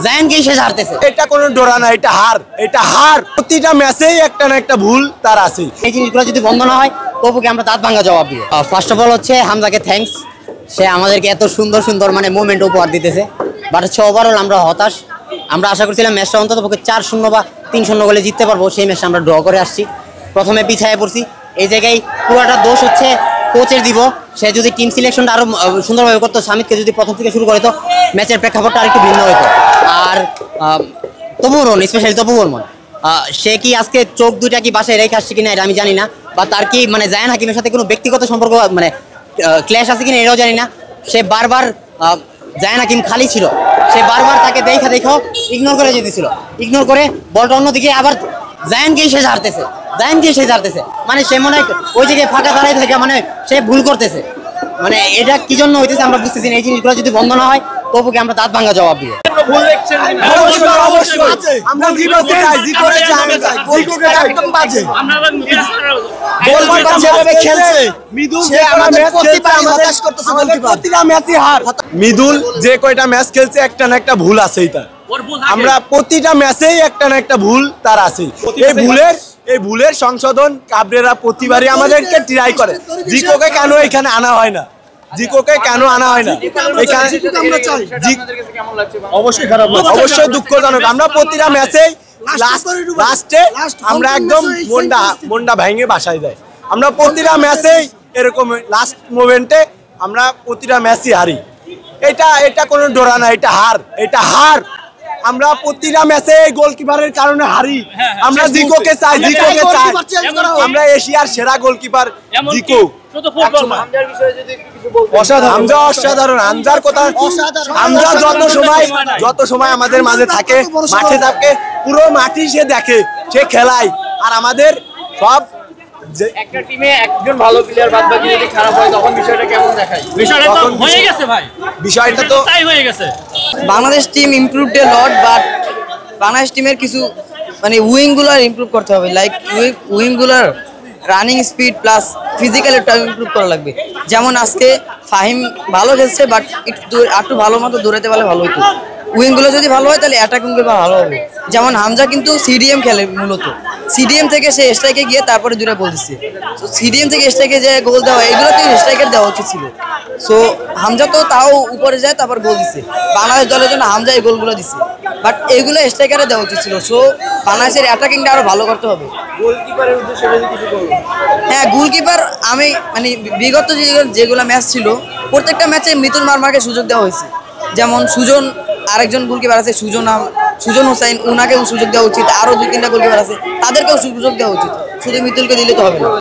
জায়ান্টকেই শেষ হারতেছে। এটা কোনো ডোরা না, এটা হার, এটা হার। প্রতিটা ম্যাচেই একটা না একটা ভুল তার আছে। এই জিনিসগুলো যদি বন্ধ না হয় তবুকে আমরা দাঁত ভাঙা জবাব দিব। ফার্স্ট অফ অল হচ্ছে হামজাকে থ্যাঙ্কস, সে আমাদেরকে এত সুন্দর সুন্দর মানে মুভমেন্ট উপহার দিতেছে। বাট হচ্ছে ওভারঅল আমরা হতাশ। আমরা আশা করছিলাম ম্যাচটা অন্তত পক্ষে 4-0 বা 3-0 গোলে জিততে পারবো, সেই ম্যাচটা আমরা ড্র করে আসছি। প্রথমে পিছিয়ে পড়ছি, এই জায়গায় পুরোটা দোষ হচ্ছে কোচের দিব। সে যদি টিম সিলেকশনটা আরো সুন্দরভাবে করতো, সামিতকে যদি প্রথম থেকে শুরু করে তো ম্যাচের প্রেক্ষাপটটা আরেকটু ভিন্ন হতো। আর তবু রন, স্পেশালি তবু বর্মন, সে কি আজকে চোখ দুইটা কি বাসায় রেখে আসছে কিনা এটা আমি জানি না, বা তার কি মানে জায়ান হাকিমের সাথে কোনো ব্যক্তিগত সম্পর্ক মানে ক্ল্যাশ আছে কিনা এটাও জানি না। সে বারবার জায়ান হাকিম খালি ছিল, সে বারবার তাকে দেখো ইগনোর করে যেতেছিল, ইগনোর করে বলটা অন্যদিকে আবার জায়ানকেই শেষ হারতেছে, জায়ানকেই শেষ হারতেছে। মানে সে মনে হয় ওই জায়গায় ফাঁকা দাঁড়ায় থাকে, মানে সে ভুল করতেছে। মানে এটা কি জন্য হইতেছে আমরা বুঝতেছি না। এই জিনিসগুলো যদি বন্ধ না হয় তবুকে আমরা দাঁত ভাঙা জবাব দিব। মৃদুল যে কয়টা ম্যাচ খেলছে একটা না একটা ভুল আছে, আমরা প্রতিটা ম্যাচেই একটা না একটা ভুল তার আছে। এই ভুলের সংশোধন কাবরেরা প্রতিবারই আমাদেরকে ট্রাই করে। জিকোকে কেন এখানে আনা হয় না, জিকোকে কেন আনা হয় না এখানে, অবশ্যই খারাপ, অবশ্যই দুঃখজনক। আমরা প্রতিটা ম্যাচেই লাস্টে আমরা একদম মনটা ভেঙে বাসায় যাই। আমরা প্রতিটা ম্যাচেই এরকম লাস্ট মোমেন্টে আমরা প্রতিটা ম্যাচই হারি। এটা কোনো ডোরা না, এটা হার, এটা হার। আমরা প্রতিটা ম্যাচে গোলকিপারের কারণে হারি। আমরা জিকোকে চাই, আমরা এশিয়ার সেরা গোলকিপার জিকো। অসাধারণ হামজার কথা। হামজা যত সময় আমাদের মাঝে থাকে, মাঠে থাকে, পুরো মাঠই সে দেখে, সে খেলায়। আর আমাদের সব একটা টিমে একজন ভালো প্লেয়ার বাদ বাকি যদি খারাপ হয় তখন বিষয়টা কেমন দেখায়? বিষয়টা তো হয়ে গেছে ভাই, বিষয়টা তো তাই হয়ে গেছে। Bangladesh team improved a lot, but Bangladesh টিমের কিছু মানে উইংগুলার ইমপ্রুভ করতে হবে। লাইক উইংগুলার রানিং স্পিড প্লাস ফিজিক্যালিটা ইমপ্রুভ করা লাগবে। যেমন আজকে ফাহিম ভালো খেলছে, বাট একটু ভালো মতো দৌড়াতে পারলে ভালো হতো। উইংগুলো যদি ভালো হয় তাহলে অ্যাটাকিংগুলো ভালো হবে। যেমন হামজা কিন্তু সিডিএম খেলে, মূলত সিডিএম থেকে সে স্ট্রাইকে গিয়ে তারপরে দুটো গোল দিচ্ছে। তো সিডিএম থেকে স্ট্রাইকে যে গোল দেওয়া, এগুলো তো স্ট্রাইকার দেওয়া উচিত ছিল। সো হামজা তো তাও উপরে যায়, তারপর গোল দিচ্ছে। বাংলাদেশ দলের জন্য হামজা এই গোলগুলো দিচ্ছে, বাট এগুলো স্ট্রাইকারে দেওয়া উচিত ছিল। সো বাংলাদেশের অ্যাটাকিংটা আরো ভালো করতে হবে। হ্যাঁ, গোলকিপার আমি মানে বিগত যেগুলো ম্যাচ ছিল প্রত্যেকটা ম্যাচে মিতুল মারমাকে সুযোগ দেওয়া হয়েছে। যেমন সুজন, আরেকজন গোলকিপার আছে সুজন হোসাইন, ওনাকেও সুযোগ দেওয়া উচিত। আরো 2-3টা গোলকিপার আছে, তাদেরকেও সুযোগ দেওয়া উচিত। শুধু মিতুলকে দিলে তো হবে না।